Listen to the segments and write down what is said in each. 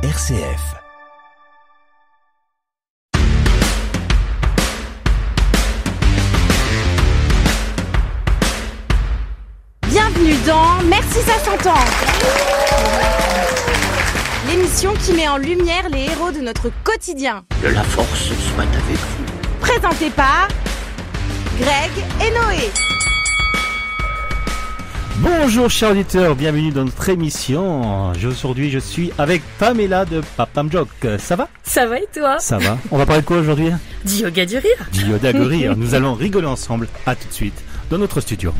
RCF. Bienvenue dans Merci ça s'entend, l'émission qui met en lumière les héros de notre quotidien. Que la force soit avec vous. Présentée par Greg et Noé. Bonjour chers auditeurs, bienvenue dans notre émission. Aujourd'hui je suis avec Pamela de Papam Joke. Ça va ? Ça va et toi ? Ça va. On va parler de quoi aujourd'hui ? Du yoga du rire. Du yoga du rire. Nous allons rigoler ensemble. À tout de suite dans notre studio.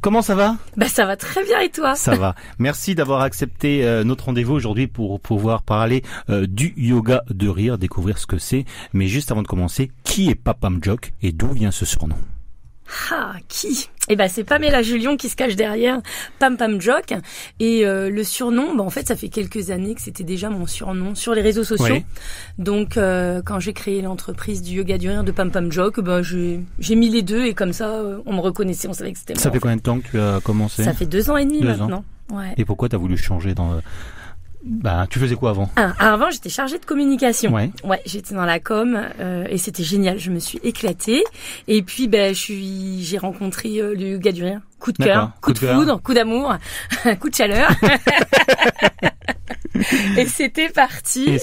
Comment ça va ? Ça va très bien et toi ? Ça va. Merci d'avoir accepté notre rendez-vous aujourd'hui pour pouvoir parler du yoga de rire, découvrir ce que c'est. Mais juste avant de commencer, qui est Papam Joke et d'où vient ce surnom ? Qui ? C'est Pamela Julion qui se cache derrière Pam Joke. Et le surnom, en fait, ça fait quelques années que c'était déjà mon surnom sur les réseaux sociaux. Oui. Donc, quand j'ai créé l'entreprise du yoga du rire de Pam Joke, j'ai mis les deux et comme ça, on me reconnaissait, on savait que c'était moi. Ça fait combien de temps que tu as commencé ? Ça fait 2 ans et demi 2 maintenant. ans. Ouais. Et pourquoi tu as voulu changer dans... tu faisais quoi avant ? Avant, j'étais chargée de communication. Ouais, j'étais dans la com et c'était génial. Je me suis éclatée. Et puis, j'ai rencontré le yoga du rire. Coup de cœur, coup de foudre, coup d'amour, coup de chaleur. Et c'était parti.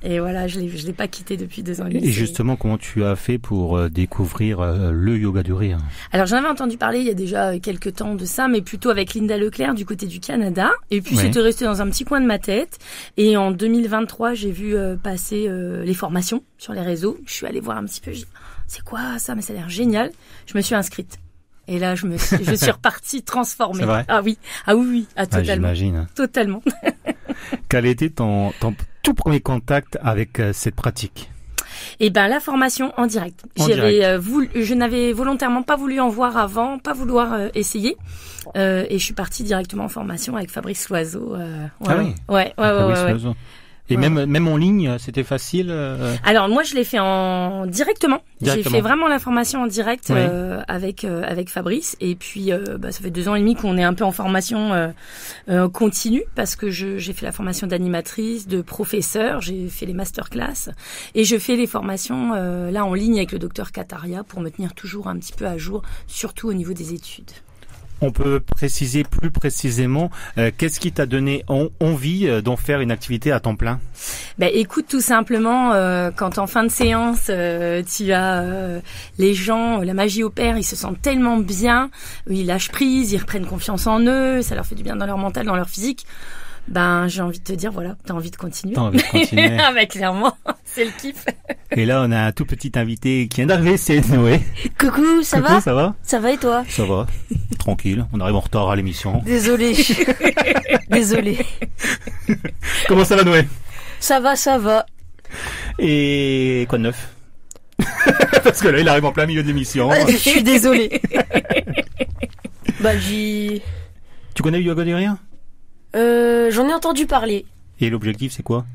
Et voilà, je l'ai pas quitté depuis 2 ans et demi. Et justement, comment tu as fait pour découvrir le yoga du rire ? Alors, j'en avais entendu parler il y a déjà quelques temps de ça, mais plutôt avec Linda Leclerc du côté du Canada. Et puis, c'était resté dans un petit coin de ma tête. Et en 2023, j'ai vu passer les formations sur les réseaux. Je suis allée voir un petit peu. J'ai dit, c'est quoi ça ? Mais ça a l'air génial. Je me suis inscrite. Et là, je suis repartie transformée. C'est vrai ? Ah oui, totalement. J'imagine. Totalement. Quel était ton tout premier contact avec cette pratique ? La formation en direct. Je n'avais volontairement pas voulu en voir avant, pas vouloir essayer. Et je suis partie directement en formation avec Fabrice Loiseau. Oui. Ouais. Loiseau. Et même en ligne, c'était facile Alors moi, je l'ai fait directement. J'ai fait vraiment la formation en direct avec Fabrice. Et puis, ça fait 2 ans et demi qu'on est un peu en formation continue parce que j'ai fait la formation d'animatrice, de professeur, j'ai fait les masterclass et je fais les formations là en ligne avec le docteur Kataria pour me tenir toujours un petit peu à jour, surtout au niveau des études. On peut préciser plus précisément, qu'est-ce qui t'a donné envie d'en faire une activité à temps plein ? Écoute, tout simplement, quand en fin de séance, tu as les gens, la magie opère, ils se sentent tellement bien, ils lâchent prise, ils reprennent confiance en eux, ça leur fait du bien dans leur mental, dans leur physique. J'ai envie de te dire, voilà, t'as envie de continuer. Clairement, c'est le kiff. Et là, on a un tout petit invité qui vient d'arriver, c'est Noé. Coucou, ça va ? Ça va et toi ? Ça va, tranquille, on arrive en retard à l'émission. Désolé. Comment ça va, Noé ? Ça va. Et quoi de neuf ? Parce que là, il arrive en plein milieu de l'émission. Je suis désolée. Tu connais le yoga du rire ? J'en ai entendu parler. Et l'objectif, c'est quoi ?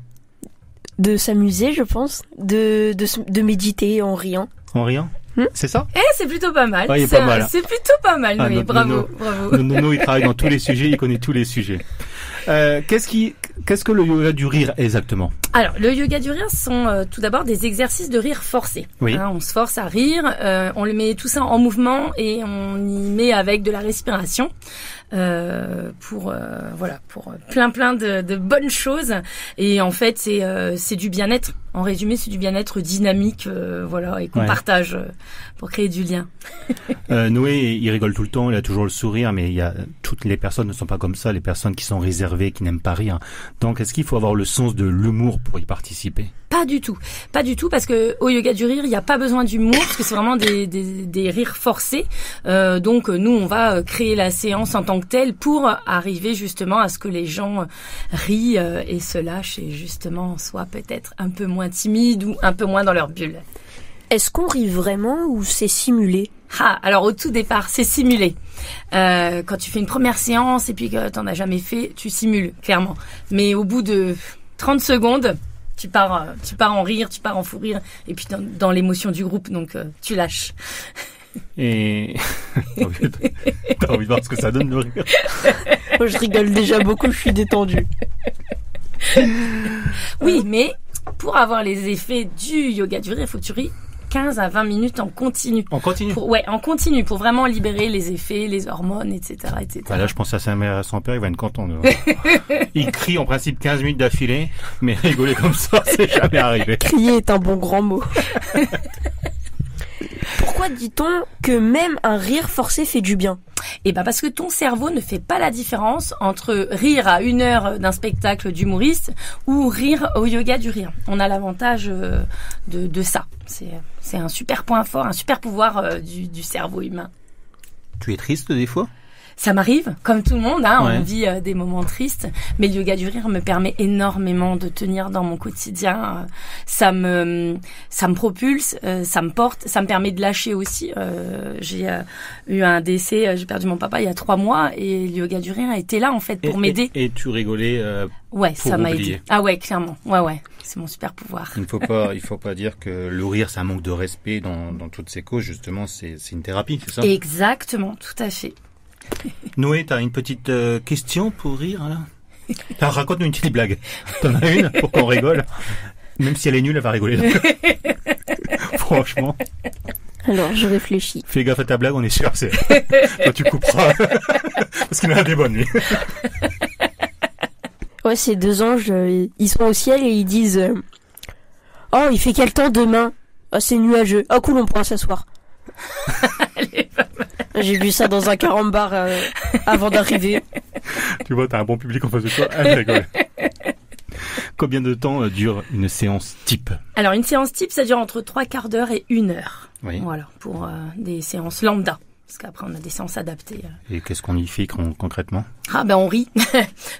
De s'amuser, je pense. De méditer en riant. En riant ? C'est ça ? C'est plutôt pas mal. Il est pas mal. C'est plutôt pas mal, Noé. Bravo. Nono, il travaille dans tous les sujets, il connaît tous les sujets. Qu'est-ce que le yoga du rire exactement ? Alors, le yoga du rire sont tout d'abord des exercices de rire forcés. Oui. On se force à rire, on le met tout ça en mouvement et on y met avec de la respiration. Pour plein de bonnes choses. Et en fait, c'est du bien-être. En résumé, c'est du bien-être dynamique, et qu'on partage pour créer du lien. Noé, il rigole tout le temps, il a toujours le sourire, mais toutes les personnes ne sont pas comme ça, les personnes qui sont réservées, qui n'aiment pas rire. Donc, est-ce qu'il faut avoir le sens de l'humour pour y participer ? Pas du tout, parce que au yoga du rire, il n'y a pas besoin d'humour, parce que c'est vraiment des rires forcés. Donc, nous, on va créer la séance en tant que telle pour arriver justement à ce que les gens rient et se lâchent et justement soient peut-être un peu moins timides ou un peu moins dans leur bulle. Est-ce qu'on rit vraiment ou c'est simulé ? Alors au tout départ, c'est simulé. Quand tu fais une première séance et puis que t'en as jamais fait, tu simules, clairement. Mais au bout de 30 secondes, tu pars en rire, tu pars en fou rire, et puis dans l'émotion du groupe, donc tu lâches. Et t'as envie de voir ce que ça donne de rire. Moi, je rigole déjà beaucoup, je suis détendue. Oui, mais pour avoir les effets du yoga du rire, il faut que tu ris 15 à 20 minutes en continu. En continu? En continu, pour vraiment libérer les effets, les hormones, etc., etc. Là, je pense à sa mère et à son père, il va être content. Il crie en principe 15 minutes d'affilée, mais rigoler comme ça, c'est jamais arrivé. Crier est un bon grand mot. Pourquoi dit-on que même un rire forcé fait du bien? Eh ben parce que ton cerveau ne fait pas la différence entre rire à 1 heure d'un spectacle d'humoriste ou rire au yoga du rire. On a l'avantage de ça. C'est un super point fort, un super pouvoir du cerveau humain. Tu es triste des fois? Ça m'arrive, comme tout le monde, hein, ouais. On vit des moments tristes, mais le yoga du rire me permet énormément de tenir dans mon quotidien. Ça me propulse, ça me porte, ça me permet de lâcher aussi. J'ai eu un décès, j'ai perdu mon papa il y a 3 mois et le yoga du rire a été là en fait pour m'aider. Et tu rigolais ouais, pour ça m'a oublier. aidé. Ah ouais, clairement. Ouais, c'est mon super pouvoir. Il faut pas dire que le rire c'est un manque de respect dans toutes ces causes. Justement, c'est une thérapie, c'est ça? Exactement, tout à fait. Noé, t'as une petite question pour rire là? Alors, raconte-nous une petite blague. T'en as une pour qu'on rigole? Même si elle est nulle, elle va rigoler. Franchement. Alors, je réfléchis. Fais gaffe à ta blague, on est sûr. Toi, tu couperas. Parce qu'il en a des bonnes, lui. Ouais, ces 2 anges, ils sont au ciel et ils disent oh, il fait quel temps demain? Ah, c'est nuageux. Ah, cool, on pourra s'asseoir. J'ai vu ça dans un carambar avant d'arriver. Tu vois, t'as un bon public en face de toi. Elle rigole. Combien de temps dure une séance type? Alors, une séance type, ça dure entre 3/4 d'heure et 1 heure. Oui. Voilà, pour des séances lambda. Parce qu'après, on a des séances adaptées. Et qu'est-ce qu'on y fait concrètement? Ah ben on rit.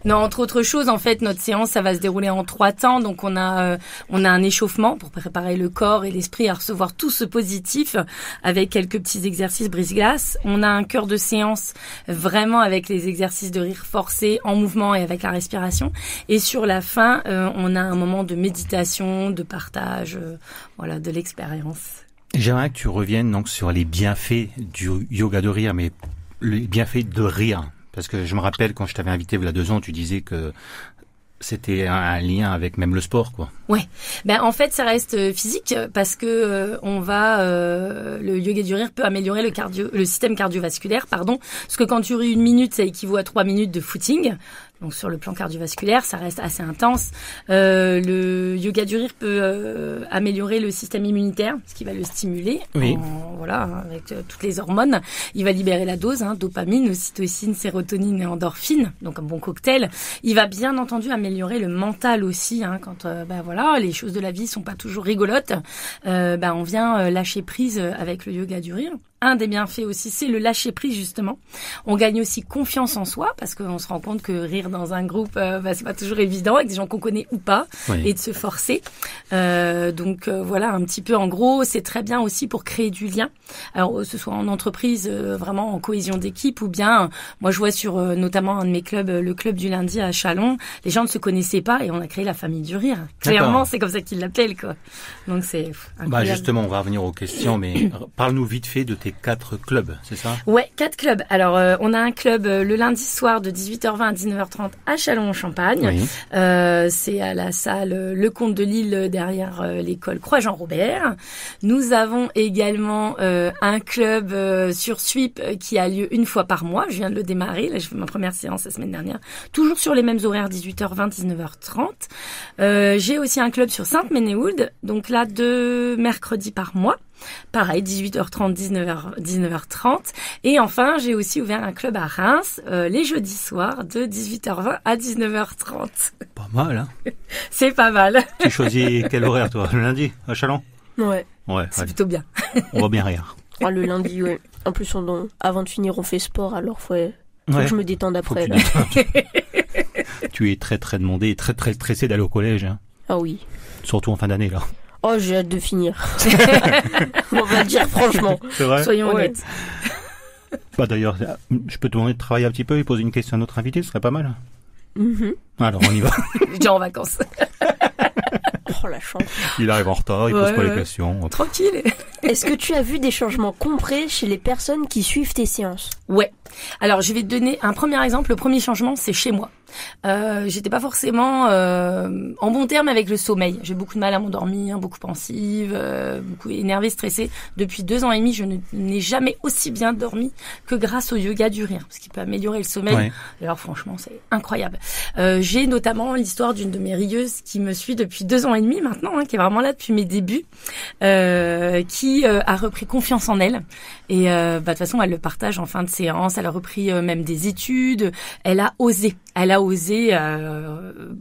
Non, entre autres choses, en fait, notre séance, ça va se dérouler en 3 temps. Donc on a un échauffement pour préparer le corps et l'esprit à recevoir tout ce positif avec quelques petits exercices brise-glace. On a un cœur de séance vraiment avec les exercices de rire forcé en mouvement et avec la respiration. Et sur la fin, on a un moment de méditation, de partage, voilà, de l'expérience. J'aimerais que tu reviennes donc sur les bienfaits du yoga de rire, mais les bienfaits de rire. Parce que je me rappelle quand je t'avais invité il y a 2 ans, tu disais que c'était un lien avec même le sport, quoi. Ouais. Ben en fait, ça reste physique parce que le yoga du rire peut améliorer le système cardiovasculaire, pardon. Parce que quand tu ris 1 minute, ça équivaut à 3 minutes de footing. Donc sur le plan cardiovasculaire, ça reste assez intense. Le yoga du rire peut améliorer le système immunitaire, ce qui va le stimuler. Oui. Avec toutes les hormones. Il va libérer la dose, dopamine, ocytocine, sérotonine et endorphine. Donc un bon cocktail. Il va bien entendu améliorer le mental aussi. Quand les choses de la vie sont pas toujours rigolotes. On vient lâcher prise avec le yoga du rire. Un des bienfaits aussi, c'est le lâcher prise justement. On gagne aussi confiance en soi parce qu'on se rend compte que rire dans un groupe, c'est pas toujours évident avec des gens qu'on connaît ou pas, oui. Et de se forcer. Voilà, un petit peu en gros, c'est très bien aussi pour créer du lien. Alors, ce soit en entreprise, vraiment en cohésion d'équipe, ou bien, moi je vois sur notamment un de mes clubs, le club du lundi à Chalon, les gens ne se connaissaient pas et on a créé la famille du rire. Clairement, c'est comme ça qu'ils l'appellent, quoi. Donc c'est incroyable. Justement, on va revenir aux questions, mais parle-nous vite fait de tes 4 clubs, c'est ça? Ouais, 4 clubs. Alors, on a un club le lundi soir de 18h20 à 19h30 à Châlons-en-Champagne. Oui. C'est à la salle Le Comte de Lille derrière l'école Croix-Jean-Robert. Nous avons également un club sur Suip qui a lieu 1 fois par mois. Je viens de le démarrer. Là, j'ai fait ma première séance la semaine dernière. Toujours sur les mêmes horaires, 18h20, 19h30. J'ai aussi un club sur Sainte-Ménéhould. Donc là, 2 mercredis par mois. Pareil, 18h30, 19h30. Et enfin, j'ai aussi ouvert un club à Reims, les jeudis soirs, de 18h20 à 19h30. Pas mal, hein? C'est pas mal. Tu choisis quel horaire, toi? Le lundi, à Chalon? Ouais. C'est plutôt bien. On va bien rire. Le lundi, ouais. En plus, avant de finir, on fait sport, alors faut que je me détende après. Tu es très, très demandé et très, très stressé d'aller au collège, hein? Ah oui. Surtout en fin d'année, là. Oh, j'ai hâte de finir. On va le dire franchement. C'est vrai? Soyons honnêtes. D'ailleurs, je peux te demander de travailler un petit peu et poser une question à notre invité, ce serait pas mal. Mm-hmm. Alors, on y va. Déjà en vacances. Oh la chance. Il arrive en retard, il pose pas les questions. Tranquille. Est-ce que tu as vu des changements concrets chez les personnes qui suivent tes séances? Ouais. Alors, je vais te donner un premier exemple. Le premier changement, c'est chez moi. J'étais pas forcément en bon terme avec le sommeil. J'ai beaucoup de mal à m'endormir, beaucoup pensive, beaucoup énervée, stressée. Depuis 2 ans et demi, je n'ai jamais aussi bien dormi que grâce au yoga du rire, parce qu'il peut améliorer le sommeil. Ouais. Alors franchement, c'est incroyable. J'ai notamment l'histoire d'une de mes rieuses qui me suit depuis 2 ans et demi maintenant, qui est vraiment là depuis mes débuts, qui a repris confiance en elle. Et de toute façon, elle le partage en fin de séance. Elle a repris même des études. Elle a osé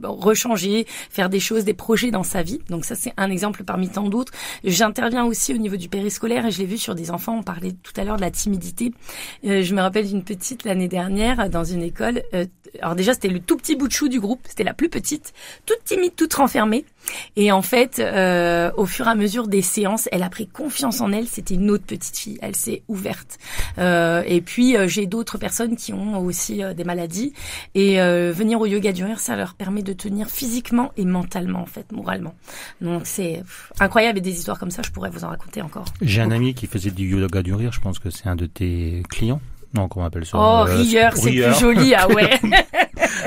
rechanger, faire des choses, des projets dans sa vie. Donc ça, c'est un exemple parmi tant d'autres. J'interviens aussi au niveau du périscolaire et je l'ai vu sur des enfants. On parlait tout à l'heure de la timidité. Je me rappelle d'une petite l'année dernière dans une école. Alors déjà, c'était le tout petit bout de chou du groupe. C'était la plus petite, toute timide, toute renfermée. Et en fait, au fur et à mesure des séances, elle a pris confiance en elle. C'était une autre petite fille. Elle s'est ouverte. Et puis, j'ai d'autres personnes qui ont aussi des maladies. Et venir au yoga du rire, ça leur permet de tenir physiquement et mentalement, en fait, moralement. Donc, c'est incroyable. Et des histoires comme ça, je pourrais vous en raconter encore. J'ai un ami qui faisait du yoga du rire. Je pense que c'est un de tes clients. Non, comment on appelle ça? Oh, rieur, c'est plus joli, ah ouais.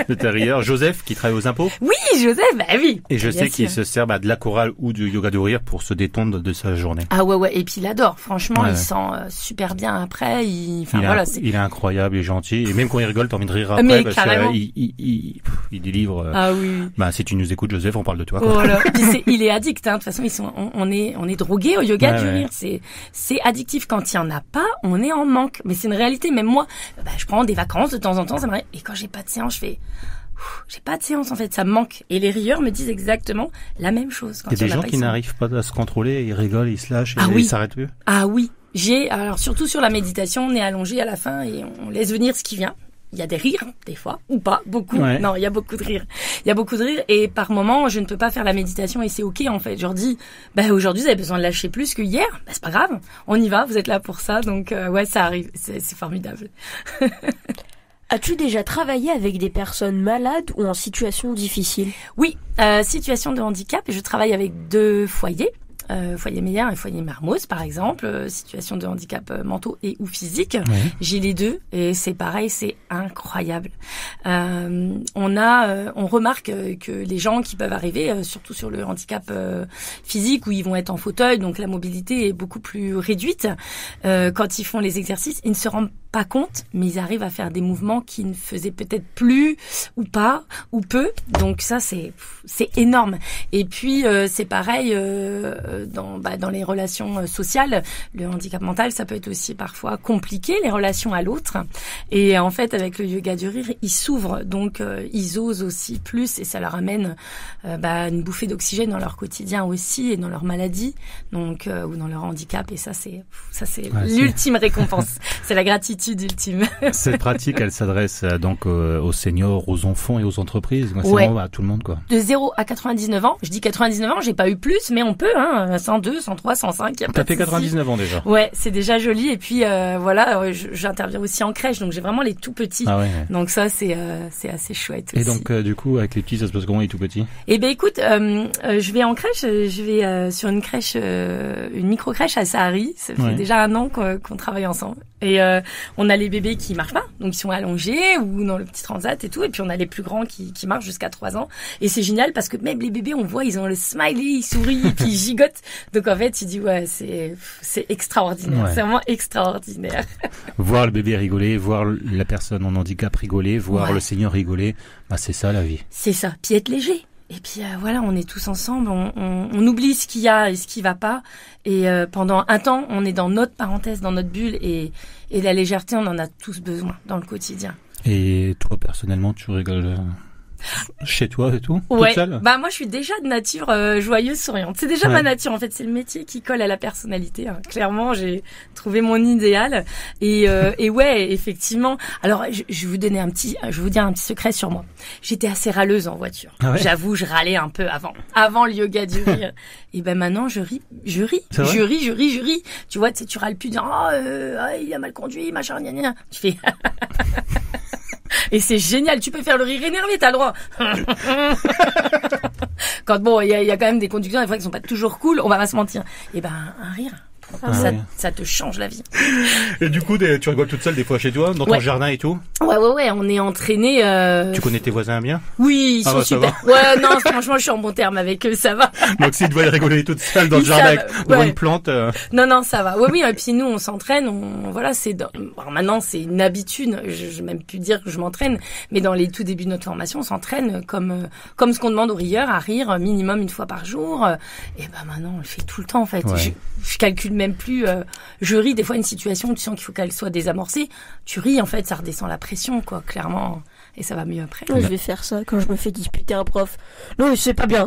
De ta rieur. Joseph, qui travaille aux impôts? Oui, Joseph, bah oui. Et je sais qu'il se sert de la chorale ou du yoga du rire pour se détendre de sa journée. Ah ouais. Et puis il adore. Franchement, il sent super bien après. Il est incroyable, il est gentil. Et même quand il rigole, t'as envie de rire après. Mais parce qu'il délivre. Ah oui. Bah, si tu nous écoutes, Joseph, on parle de toi. Voilà. Puis il est addict, hein. De toute façon, on est drogué au yoga du rire. C'est addictif. Quand il y en a pas, on est en manque. Mais c'est une réalité. Même moi, je prends des vacances de temps en temps, ça m'arrive. Et quand j'ai pas de séance, je fais, j'ai pas de séance en fait, ça me manque. Et les rieurs me disent exactement la même chose. Il y a des gens qui n'arrivent pas à se contrôler, ils rigolent, ils se lâchent, ils s'arrêtent plus. Ah oui. Alors surtout sur la méditation, on est allongé à la fin et on laisse venir ce qui vient. Il y a des rires, des fois, ou pas, beaucoup. Ouais. Non, il y a beaucoup de rires. Et par moment, je ne peux pas faire la méditation et c'est ok, en fait. Je leur dis, aujourd'hui, vous avez besoin de lâcher plus que hier. C'est pas grave. On y va, vous êtes là pour ça. Donc, ça arrive. C'est formidable. As-tu déjà travaillé avec des personnes malades ou en situation difficile? Oui, situation de handicap. Et je travaille avec 2 foyers. Foyer Meyer et Foyer Mermoz, par exemple, situation de handicap mentaux et ou physique. Oui. J'ai les 2 et c'est pareil, c'est incroyable. On remarque que les gens qui peuvent arriver, surtout sur le handicap physique où ils vont être en fauteuil, donc la mobilité est beaucoup plus réduite. Quand ils font les exercices, ils ne se rendent pas compte, mais ils arrivent à faire des mouvements qu'ils ne faisaient peut-être plus ou pas ou peu. Donc ça, c'est énorme. Et puis c'est pareil dans les relations sociales. Le handicap mental, ça peut être aussi parfois compliqué, les relations à l'autre. Et en fait, avec le yoga du rire, ils s'ouvrent, donc ils osent aussi plus et ça leur amène une bouffée d'oxygène dans leur quotidien aussi et dans leur maladie, donc ou dans leur handicap. Et ça, c'est l'ultime récompense. C'est la gratitude ultime. Cette pratique, elle s'adresse donc aux seniors, aux enfants et aux entreprises. C'est vraiment à tout le monde, quoi. De 0 à 99 ans. Je dis 99 ans, j'ai pas eu plus, mais on peut, 102, 103, 105. T'as fait 99 ans déjà. Ouais, c'est déjà joli. Et puis j'interviens aussi en crèche, donc j'ai vraiment les tout petits. Ah ouais. Donc ça, c'est assez chouette. Et aussi. donc du coup, avec les petits, ça se passe comment les tout petits? Eh ben écoute, je vais en crèche. Je vais sur une crèche, une micro crèche à Sahari. Ça fait déjà 1 an qu'on travaille ensemble. Et on a les bébés qui marchent pas, donc ils sont allongés ou dans le petit transat et tout. Et puis on a les plus grands qui marchent jusqu'à 3 ans. Et c'est génial parce que même les bébés, on voit, ils ont le smiley, ils sourient et puis ils gigotent. Donc en fait, tu dis c'est extraordinaire. Ouais. C'est vraiment extraordinaire. Voir le bébé rigoler, voir la personne en handicap rigoler, voir le senior rigoler, c'est ça la vie. C'est ça. Puis être léger. Et puis on est tous ensemble, on oublie ce qu'il y a et ce qui va pas. Et pendant un temps, on est dans notre parenthèse, dans notre bulle, et la légèreté, on en a tous besoin dans le quotidien. Et toi, personnellement, tu rigoles chez toi et tout, toute seule? Moi je suis déjà de nature joyeuse, souriante. C'est déjà ma nature en fait, c'est le métier qui colle à la personnalité. Clairement, j'ai trouvé mon idéal et effectivement. Alors je vais vous dire un petit secret sur moi. J'étais assez râleuse en voiture. Ah ouais? J'avoue, je râlais un peu avant le yoga du rire. Et maintenant je ris. Je ris. Tu vois, tu râles plus il a mal conduit, machin, gna gna. Tu fais Et c'est génial, tu peux faire le rire énervé, t'as le droit. Quand bon, il y a quand même des conducteurs des fois qui sont pas toujours cool, on va pas se mentir. Et ben un rire. Ça te change la vie. Et du coup, tu rigoles toute seule des fois chez toi, dans ton jardin et tout? Ouais, on est entraînés. Tu connais tes voisins bien? Oui, ils sont super. Ouais, non, franchement, je suis en bon terme avec eux, ça va. Donc si tu dois rigoler toute seule dans le jardin devant une plante. Non, ça va. Oui, et puis nous, on s'entraîne. Voilà, alors maintenant, c'est une habitude. Je même plus dire que je m'entraîne, mais dans les tout débuts de notre formation, on s'entraîne comme ce qu'on demande aux rieurs, à rire minimum une fois par jour. Et ben maintenant, on le fait tout le temps en fait. Ouais. Je calcule même plus. Je ris des fois une situation où tu sens qu'il faut qu'elle soit désamorcée. Tu ris en fait, ça redescend la pression quoi, clairement, et ça va mieux après. Ouais, je vais faire ça quand je me fais disputer un prof. Non, mais c'est pas bien.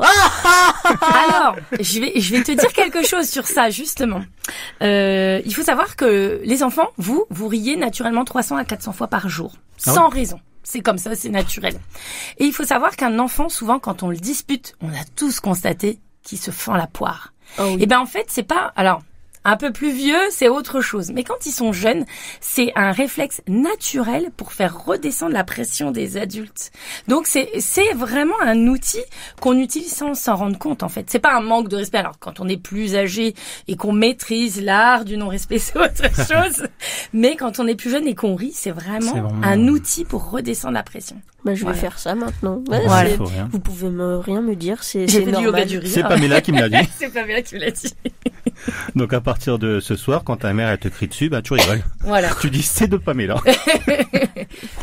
Alors, je vais te dire quelque chose sur ça justement. Il faut savoir que les enfants, vous riez naturellement 300 à 400 fois par jour, sans raison. C'est comme ça, c'est naturel. Et il faut savoir qu'un enfant, souvent, quand on le dispute, on a tous constaté qu'il se fend la poire. Oh oui. Et ben en fait, c'est pas... Alors, un peu plus vieux, c'est autre chose. Mais quand ils sont jeunes, c'est un réflexe naturel pour faire redescendre la pression des adultes. Donc c'est vraiment un outil qu'on utilise sans s'en rendre compte en fait. C'est pas un manque de respect. Alors quand on est plus âgé et qu'on maîtrise l'art du non-respect, c'est autre chose. Mais quand on est plus jeune et qu'on rit, c'est vraiment un outil pour redescendre la pression. Bah, je vais faire ça maintenant. Ouais, voilà. Vous pouvez rien me dire, c'est J'ai fait normal. du yoga du rire. C'est Pamela qui me l'a dit. C'est Pamela qui me l'a dit. Donc à partir de ce soir, quand ta mère elle te crie dessus, bah tu rigoles. Voilà. Tu dis c'est de Pamela.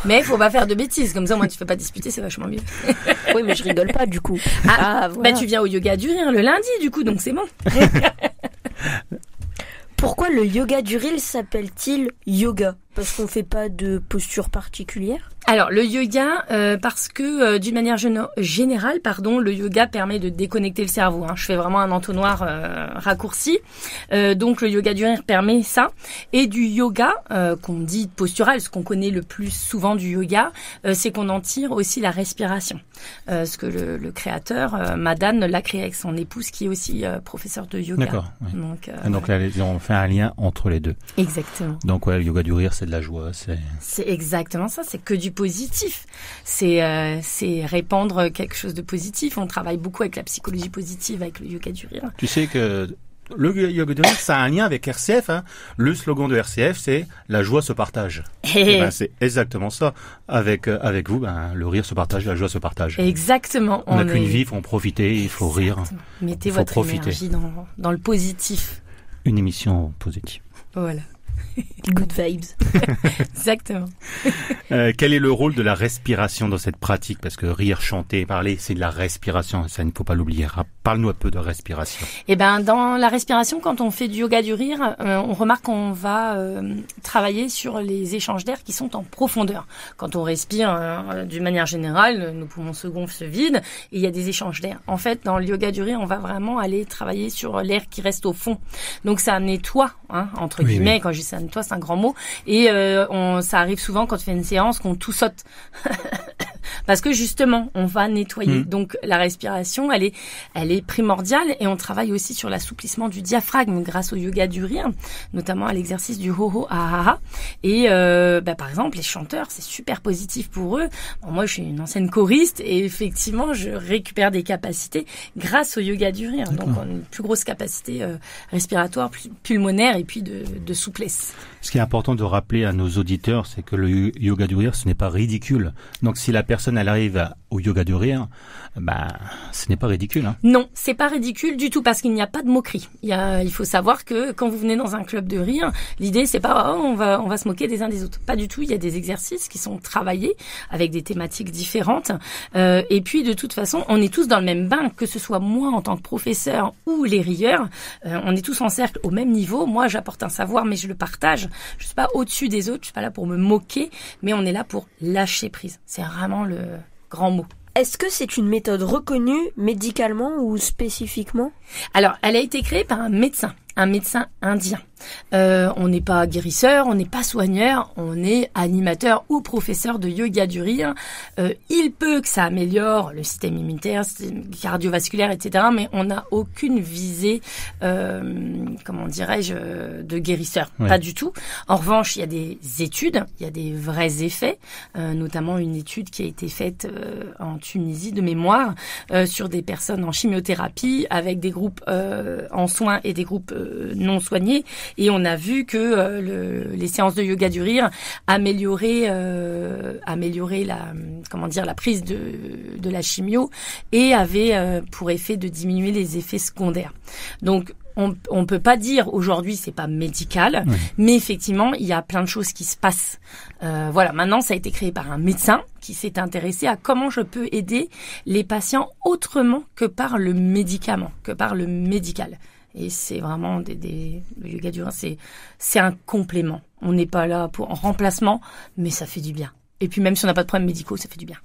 Mais faut pas faire de bêtises, comme ça moi tu fais pas disputer, c'est vachement mieux. Oui, mais je rigole pas du coup. Voilà. Bah tu viens au yoga du rire le lundi du coup, donc c'est bon. Pourquoi le yoga du rire s'appelle-t-il yoga? Parce qu'on fait pas de posture particulière? Alors le yoga, parce que d'une manière générale, le yoga permet de déconnecter le cerveau. Je fais vraiment un entonnoir raccourci. Donc le yoga du rire permet ça. Et du yoga, qu'on dit postural, ce qu'on connaît le plus souvent du yoga, c'est qu'on en tire aussi la respiration. Ce que le créateur, Madan, l'a créé avec son épouse, qui est aussi professeur de yoga. D'accord. Oui. Donc voilà. là, on fait un lien entre les deux. Exactement. Donc le yoga du rire, c'est de la joie. C'est exactement ça. C'est que du positif. C'est répandre quelque chose de positif. On travaille beaucoup avec la psychologie positive, avec le yoga du rire. Tu sais que le yoga du rire, ça a un lien avec RCF. Le slogan de RCF, c'est « La joie se partage ». C'est exactement ça. Avec vous, le rire se partage, la joie se partage. Exactement. On n'a qu'une vie, il faut en profiter, il faut rire. Mettez votre énergie dans le positif. Une émission positive. Voilà. Good vibes. Exactement. Quel est le rôle de la respiration dans cette pratique? Parce que rire, chanter, parler, c'est de la respiration. Ça, il ne faut pas l'oublier. Parle-nous un peu de respiration. Eh ben, dans la respiration, quand on fait du yoga du rire, on remarque qu'on va travailler sur les échanges d'air qui sont en profondeur. Quand on respire, d'une manière générale, nos poumons se gonflent, se vident, et il y a des échanges d'air. En fait, dans le yoga du rire, on va vraiment aller travailler sur l'air qui reste au fond. Donc, ça nettoie, entre guillemets. Quand je dis ça nettoie, c'est un grand mot. Et ça arrive souvent quand on fait une séance qu'on tout saute. Parce que justement, on va nettoyer. Donc la respiration, elle est primordiale, et on travaille aussi sur l'assouplissement du diaphragme grâce au yoga du rire, notamment à l'exercice du ho-ho ah-ah-ah. Et par exemple, les chanteurs, c'est super positif pour eux. Bon, moi, je suis une ancienne choriste, et effectivement, je récupère des capacités grâce au yoga du rire. Donc on a une plus grosse capacité respiratoire, pulmonaire, et puis de souplesse. Ce qui est important de rappeler à nos auditeurs, c'est que le yoga du rire, ce n'est pas ridicule. Donc si la personne elle arrive au yoga du rire, ce n'est pas ridicule. Non, c'est pas ridicule du tout, parce qu'il n'y a pas de moquerie. Il faut savoir que quand vous venez dans un club de rire, l'idée c'est pas on va se moquer des uns des autres. Pas du tout. Il y a des exercices qui sont travaillés avec des thématiques différentes. Et puis de toute façon, on est tous dans le même bain, que ce soit moi en tant que professeur ou les rieurs. On est tous en cercle au même niveau. Moi, j'apporte un savoir, mais je le partage. Je suis pas au-dessus des autres. Je suis pas là pour me moquer, mais on est là pour lâcher prise. C'est vraiment le grand mot. Est-ce que c'est une méthode reconnue médicalement ou spécifiquement? Alors, elle a été créée par un médecin indien. On n'est pas guérisseur, on n'est pas soigneur, on est animateur ou professeur de yoga du rire. Il peut que ça améliore le système immunitaire, le système cardiovasculaire, etc. Mais on n'a aucune visée, comment dirais-je, de guérisseur. Ouais. Pas du tout. En revanche, il y a des études, il y a des vrais effets, notamment une étude qui a été faite en Tunisie de mémoire sur des personnes en chimiothérapie avec des groupes en soins et des groupes non soignés, et on a vu que les séances de yoga du rire amélioraient la prise de la chimio et avaient pour effet de diminuer les effets secondaires. Donc on peut pas dire aujourd'hui c'est pas médical, mais effectivement il y a plein de choses qui se passent. Voilà, maintenant ça a été créé par un médecin qui s'est intéressé à comment je peux aider les patients autrement que par le médicament, que par le médical. Et c'est vraiment le yoga du rire, c'est un complément. On n'est pas là pour en remplacement, mais ça fait du bien. Et puis même si on n'a pas de problèmes médicaux, ça fait du bien.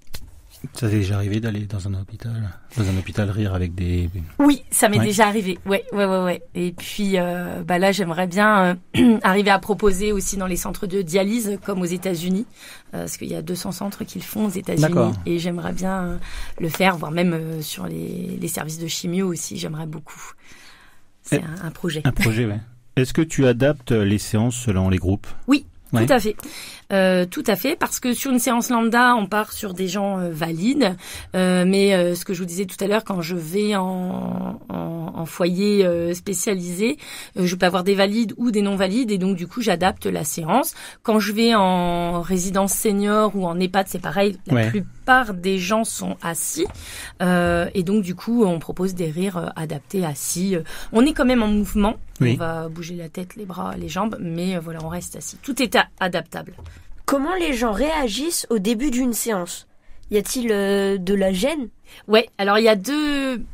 Ça t'est déjà arrivé d'aller dans un hôpital rire avec des... Oui, ça m'est déjà arrivé. Ouais. Et puis là, j'aimerais bien arriver à proposer aussi dans les centres de dialyse, comme aux États-Unis, parce qu'il y a 200 centres qui le font aux États-Unis. D'accord. Et j'aimerais bien le faire, voire même sur les services de chimio aussi. J'aimerais beaucoup. C'est un projet. Un projet, ouais. Est-ce que tu adaptes les séances selon les groupes ? Oui. Ouais. Tout à fait, parce que sur une séance lambda, on part sur des gens valides, mais ce que je vous disais tout à l'heure, quand je vais en foyer spécialisé, je peux avoir des valides ou des non valides, et donc du coup j'adapte la séance. Quand je vais en résidence senior ou en EHPAD, c'est pareil, la plupart des gens sont assis, et donc du coup on propose des rires adaptés assis. On est quand même en mouvement. Oui. On va bouger la tête, les bras, les jambes, mais voilà, on reste assis. Tout est adaptable. Comment les gens réagissent au début d'une séance ? Y a-t-il de la gêne ? Ouais, alors il y a deux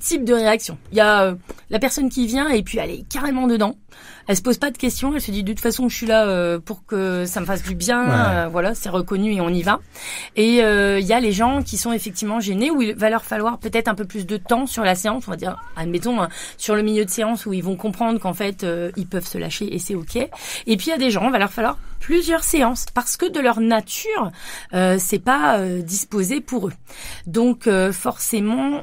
types de réactions. Il y a la personne qui vient et puis elle est carrément dedans. Elle se pose pas de questions, elle se dit de toute façon je suis là pour que ça me fasse du bien, voilà, c'est reconnu et on y va. Et il y a les gens qui sont effectivement gênés, où il va leur falloir peut-être un peu plus de temps sur la séance, on va dire, admettons, sur le milieu de séance où ils vont comprendre qu'en fait ils peuvent se lâcher et c'est ok. Et puis il y a des gens, il va leur falloir plusieurs séances parce que de leur nature c'est pas disposé pour eux. Donc forcément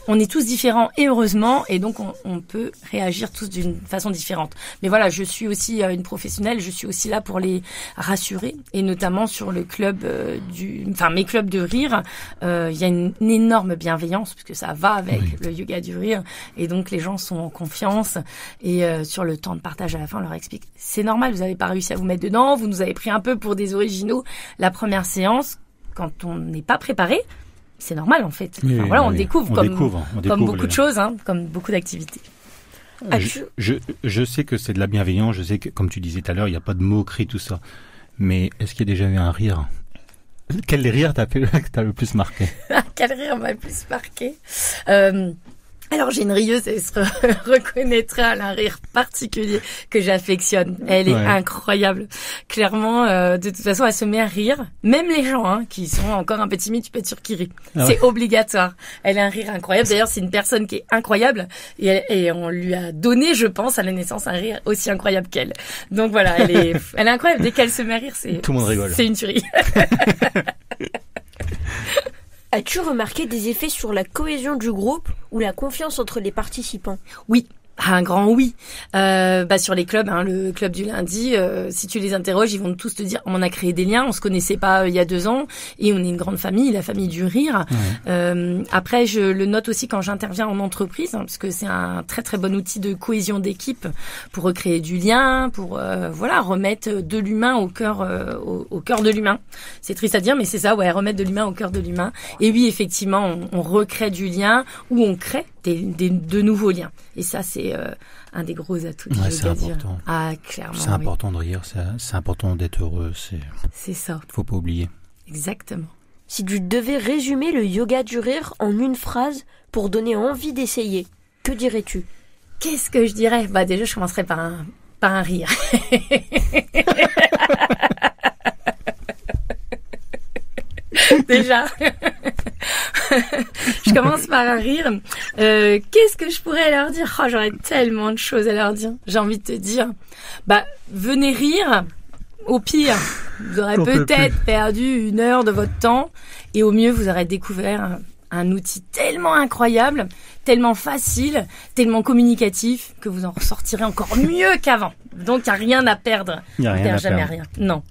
on est tous différents et heureusement, et donc on peut réagir tous d'une façon différente. Mais voilà, je suis aussi une professionnelle, je suis aussi là pour les rassurer, et notamment sur le club mes clubs de rire, il y a une énorme bienveillance puisque ça va avec le yoga du rire, et donc les gens sont en confiance, et sur le temps de partage à la fin, on leur explique c'est normal, vous n'avez pas réussi à vous mettre dedans, vous nous avez pris un peu pour des originaux la première séance, quand on n'est pas préparé, c'est normal en fait. Enfin, on découvre comme beaucoup de choses, comme beaucoup d'activités. Je sais que c'est de la bienveillance, je sais que, comme tu disais tout à l'heure, il n'y a pas de moquerie, tout ça. Mais est-ce qu'il y a déjà eu un rire ? Quel rire t'as le plus marqué ? Quel rire m'a le plus marqué ? Alors j'ai une rieuse, elle se reconnaîtra, elle a un rire particulier que j'affectionne. Elle est incroyable. Clairement, de toute façon, elle se met à rire. Même les gens qui sont encore un peu timides, tu peux être sûr qu'ils rient. C'est obligatoire. Elle a un rire incroyable. D'ailleurs, c'est une personne qui est incroyable, et on lui a donné, je pense, à la naissance un rire aussi incroyable qu'elle. Donc voilà, elle est incroyable. Dès qu'elle se met à rire, tout le monde rigole. C'est une tuerie. As-tu remarqué des effets sur la cohésion du groupe ou la confiance entre les participants ? Oui. Un grand oui. Sur les clubs, le club du lundi, si tu les interroges, ils vont tous te dire on a créé des liens, on se connaissait pas il y a 2 ans, et on est une grande famille, la famille du rire. Après, je le note aussi quand j'interviens en entreprise, parce que c'est un très très bon outil de cohésion d'équipe pour recréer du lien, pour remettre de l'humain au cœur de l'humain. C'est triste à dire, mais c'est ça, remettre de l'humain au cœur de l'humain. Et oui, effectivement, on recrée du lien, ou on crée de nouveaux liens. Et ça, c'est un des gros atouts du yoga. C'est important. Clairement. C'est important de rire, c'est important d'être heureux. C'est ça. Faut pas oublier. Exactement. Si tu devais résumer le yoga du rire en une phrase pour donner envie d'essayer, que dirais-tu ? Qu'est-ce que je dirais ? Déjà, je commencerais par un rire. Déjà. Je commence par un rire. Qu'est-ce que je pourrais leur dire? Oh, j'aurais tellement de choses à leur dire. J'ai envie de te dire, venez rire. Au pire, vous aurez peut-être perdu 1 heure de votre temps et au mieux, vous aurez découvert un outil tellement incroyable, tellement facile, tellement communicatif que vous en ressortirez encore mieux qu'avant. Donc, il n'y a rien à perdre. Il n'y a rien à jamais perdre. Rien. Non.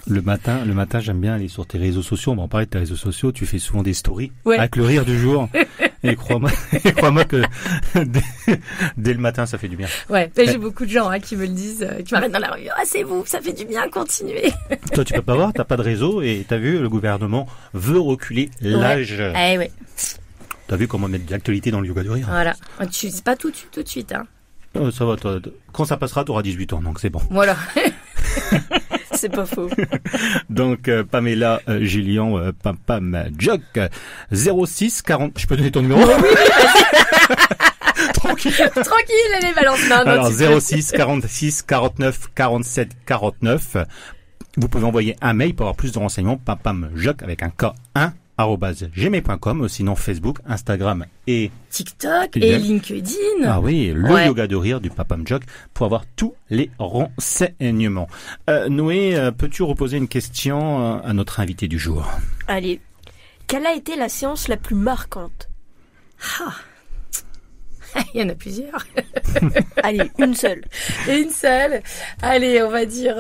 Le matin, j'aime bien aller sur tes réseaux sociaux. On va en parler de tes réseaux sociaux. Tu fais souvent des stories avec le rire du jour. Et crois-moi que dès le matin, ça fait du bien. Ouais, j'ai beaucoup de gens qui me le disent, qui m'arrêtent dans la rue. Ah, c'est vous, ça fait du bien, continuez. Toi, tu peux pas voir, t'as pas de réseau et t'as vu, le gouvernement veut reculer l'âge. Ouais. T'as vu comment mettre de l'actualité dans le yoga de rire. Voilà. C'est pas tout de suite. Hein. Ça va, toi. Quand ça passera, t'auras 18 ans, donc c'est bon. Voilà. C'est pas faux. Donc, Pamela Julien, Pam Jock, 06 40... Je peux donner ton numéro? Oui, Tranquille, allez, balance. Alors, 06 46 49 47 49. Vous pouvez envoyer un mail pour avoir plus de renseignements, papamjock avec un K1, @gmail.com, sinon Facebook, Instagram et TikTok et LinkedIn. Ah oui, le yoga de rire du Papam Jock pour avoir tous les renseignements. Noé, peux-tu reposer une question à notre invité du jour? Allez, quelle a été la séance la plus marquante? Il y en a plusieurs. Allez, une seule. Une seule. Allez, on va dire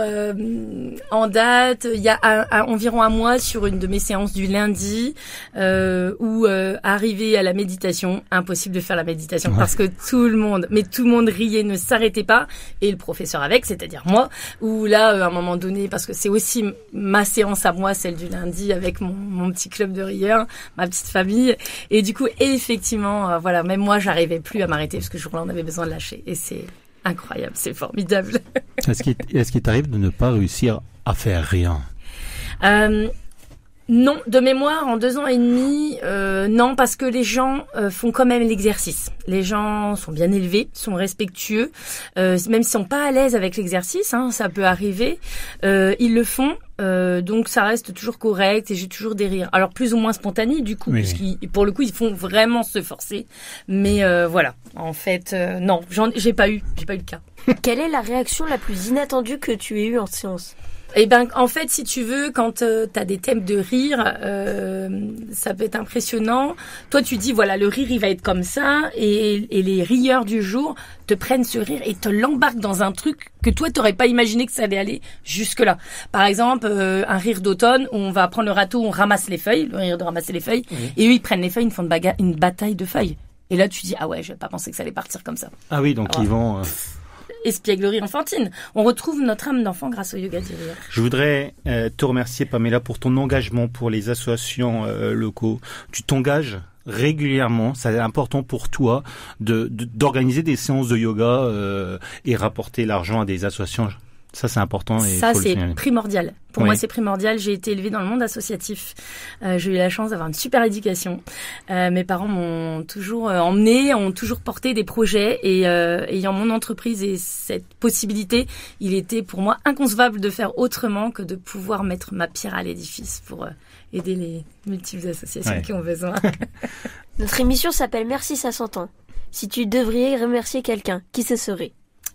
en date, il y a environ un mois sur une de mes séances du lundi où arrivé à la méditation, impossible de faire la méditation parce que tout le monde riait, ne s'arrêtait pas et le professeur avec, c'est-à-dire moi, où là à un moment donné, parce que c'est aussi ma séance à moi, celle du lundi avec mon petit club de rieurs, ma petite famille et du coup effectivement même moi j'arrivais plus à m'arrêter parce que ce jour-là on avait besoin de lâcher et c'est incroyable, c'est formidable. Est-ce qu'il t'arrive de ne pas réussir à faire rien? Non, de mémoire, en 2 ans et demi, non, parce que les gens font quand même l'exercice. Les gens sont bien élevés, sont respectueux, même s'ils sont pas à l'aise avec l'exercice, ça peut arriver, ils le font. Donc ça reste toujours correct et j'ai toujours des rires. Alors plus ou moins spontanés du coup, puisqu'ils, pour le coup ils font vraiment se forcer. Mais voilà, en fait, non, j'ai pas eu le cas. Quelle est la réaction la plus inattendue que tu aies eue en séance? Eh ben, en fait, si tu veux, quand t'as des thèmes de rire, ça peut être impressionnant. Toi, tu dis, voilà, le rire, il va être comme ça, et les rieurs du jour te prennent ce rire et te l'embarquent dans un truc que toi, t'aurais pas imaginé que ça allait aller jusque-là. Par exemple, un rire d'automne où on va prendre le râteau, on ramasse les feuilles, le rire de ramasser les feuilles, et eux, ils prennent les feuilles, ils font une bataille de feuilles. Et là, tu dis, ah ouais, je vais pas penser que ça allait partir comme ça. Ah oui, donc ils vont... Espièglerie enfantine. On retrouve notre âme d'enfant grâce au yoga du rire. Je voudrais te remercier, Pamela, pour ton engagement pour les associations locaux. Tu t'engages régulièrement, c'est important pour toi d'organiser des séances de yoga et rapporter l'argent à des associations. Ça, c'est important. Et ça, c'est primordial. Pour moi, c'est primordial. J'ai été élevée dans le monde associatif. J'ai eu la chance d'avoir une super éducation. Mes parents m'ont toujours emmenée, ont toujours porté des projets. Et ayant mon entreprise et cette possibilité, il était pour moi inconcevable de faire autrement que de pouvoir mettre ma pierre à l'édifice pour aider les multiples associations qui ont besoin. Notre émission s'appelle Merci, ça s'entend. Si tu devrais remercier quelqu'un, qui ce serait?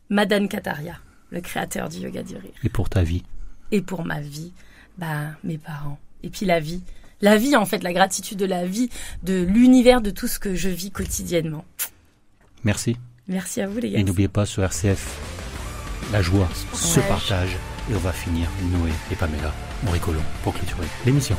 Madan Kataria, le créateur du yoga du rire. Et pour ta vie? Et pour ma vie, mes parents. Et puis la vie. La vie, en fait, la gratitude de la vie, de l'univers, de tout ce que je vis quotidiennement. Merci. Merci à vous, les gars. Et n'oubliez pas, sur RCF, la joie se partage. Et on va finir, Noé et Pamela, Moricolon, pour clôturer l'émission.